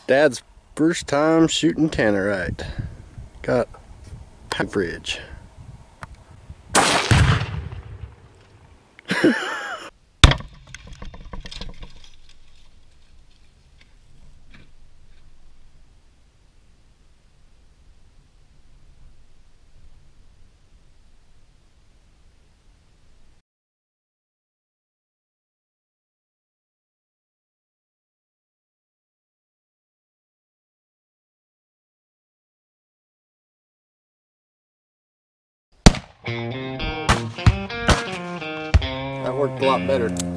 Dad's first time shooting tannerite. Got average. That worked a lot better.